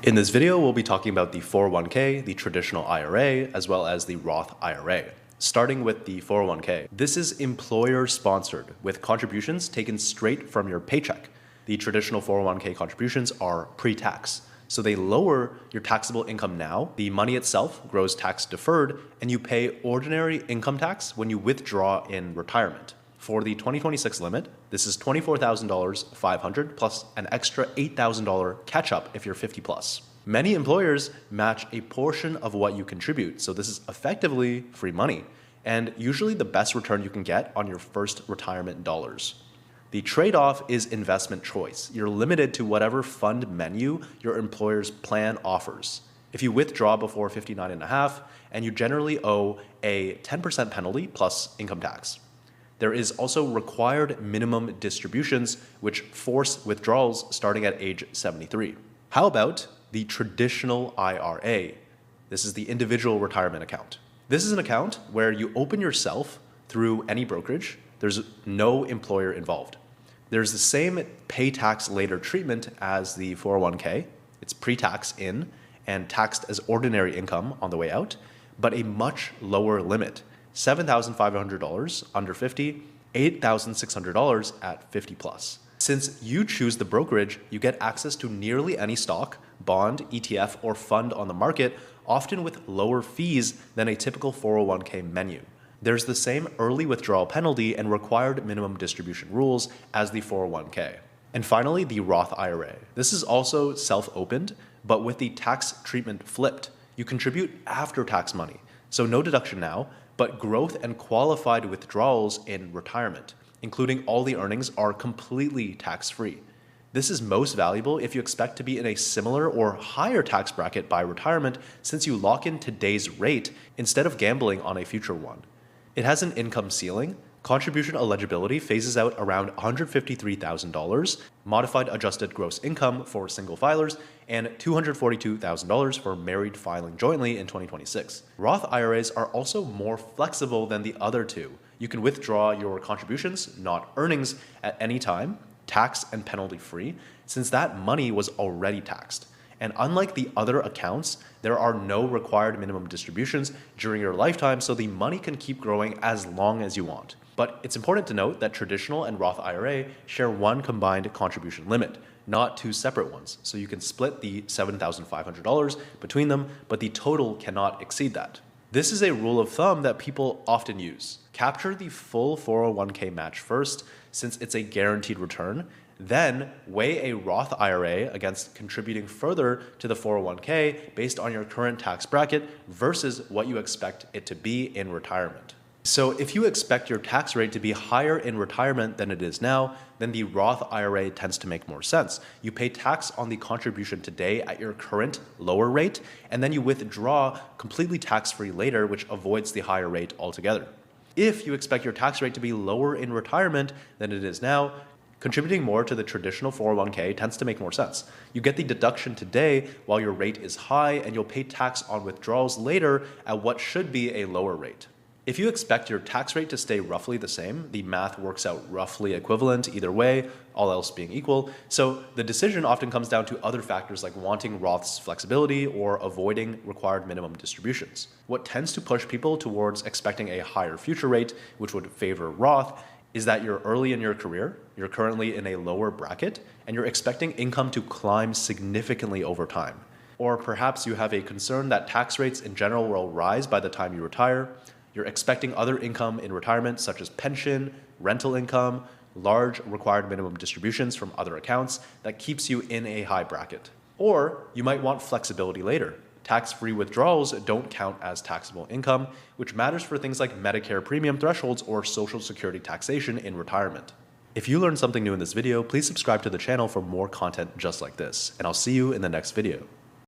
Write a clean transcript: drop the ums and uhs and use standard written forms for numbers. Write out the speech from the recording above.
In this video, we'll be talking about the 401k, the traditional IRA, as well as the Roth IRA. Starting with the 401k. This is employer-sponsored, with contributions taken straight from your paycheck. The traditional 401k contributions are pre-tax, so they lower your taxable income now. The money itself grows tax deferred, and you pay ordinary income tax when you withdraw in retirement. For the 2026 limit, this is $24,500 plus an extra $8,000 catch-up if you're 50 plus. Many employers match a portion of what you contribute, so this is effectively free money, and usually the best return you can get on your first retirement dollars. The trade-off is investment choice. You're limited to whatever fund menu your employer's plan offers. If you withdraw before 59 and a half, and you generally owe a 10% penalty plus income tax. There is also required minimum distributions, which force withdrawals starting at age 73. How about the traditional IRA? This is the individual retirement account. This is an account where you open yourself through any brokerage. There's no employer involved. There's the same pay tax later treatment as the 401k. It's pre-tax in and taxed as ordinary income on the way out, but a much lower limit. $7,500 under 50, $8,600 at 50 plus. Since you choose the brokerage, you get access to nearly any stock, bond, ETF, or fund on the market, often with lower fees than a typical 401k menu. There's the same early withdrawal penalty and required minimum distribution rules as the 401k. And finally, the Roth IRA. This is also self-opened, but with the tax treatment flipped. You contribute after tax money, so no deduction now, but growth and qualified withdrawals in retirement, including all the earnings, are completely tax-free. This is most valuable if you expect to be in a similar or higher tax bracket by retirement, since you lock in today's rate instead of gambling on a future one. It has an income ceiling. Contribution eligibility phases out around $153,000, modified adjusted gross income for single filers, and $242,000 for married filing jointly in 2026. Roth IRAs are also more flexible than the other two. You can withdraw your contributions, not earnings, at any time, tax and penalty free, since that money was already taxed. And unlike the other accounts, there are no required minimum distributions during your lifetime, so the money can keep growing as long as you want. But it's important to note that traditional and Roth IRA share one combined contribution limit, not two separate ones. So you can split the $7,500 between them, but the total cannot exceed that. This is a rule of thumb that people often use. Capture the full 401k match first, since it's a guaranteed return. Then weigh a Roth IRA against contributing further to the 401k based on your current tax bracket versus what you expect it to be in retirement. So if you expect your tax rate to be higher in retirement than it is now, then the Roth IRA tends to make more sense. You pay tax on the contribution today at your current lower rate, and then you withdraw completely tax-free later, which avoids the higher rate altogether. If you expect your tax rate to be lower in retirement than it is now, contributing more to the traditional 401k tends to make more sense. You get the deduction today while your rate is high, and you'll pay tax on withdrawals later at what should be a lower rate. If you expect your tax rate to stay roughly the same, the math works out roughly equivalent either way, all else being equal. So the decision often comes down to other factors like wanting Roth's flexibility or avoiding required minimum distributions. What tends to push people towards expecting a higher future rate, which would favor Roth, is that you're early in your career, you're currently in a lower bracket, and you're expecting income to climb significantly over time. Or perhaps you have a concern that tax rates in general will rise by the time you retire. You're expecting other income in retirement, such as pension, rental income, large required minimum distributions from other accounts that keeps you in a high bracket. Or you might want flexibility later. Tax-free withdrawals don't count as taxable income, which matters for things like Medicare premium thresholds or Social Security taxation in retirement. If you learned something new in this video, please subscribe to the channel for more content just like this, and I'll see you in the next video.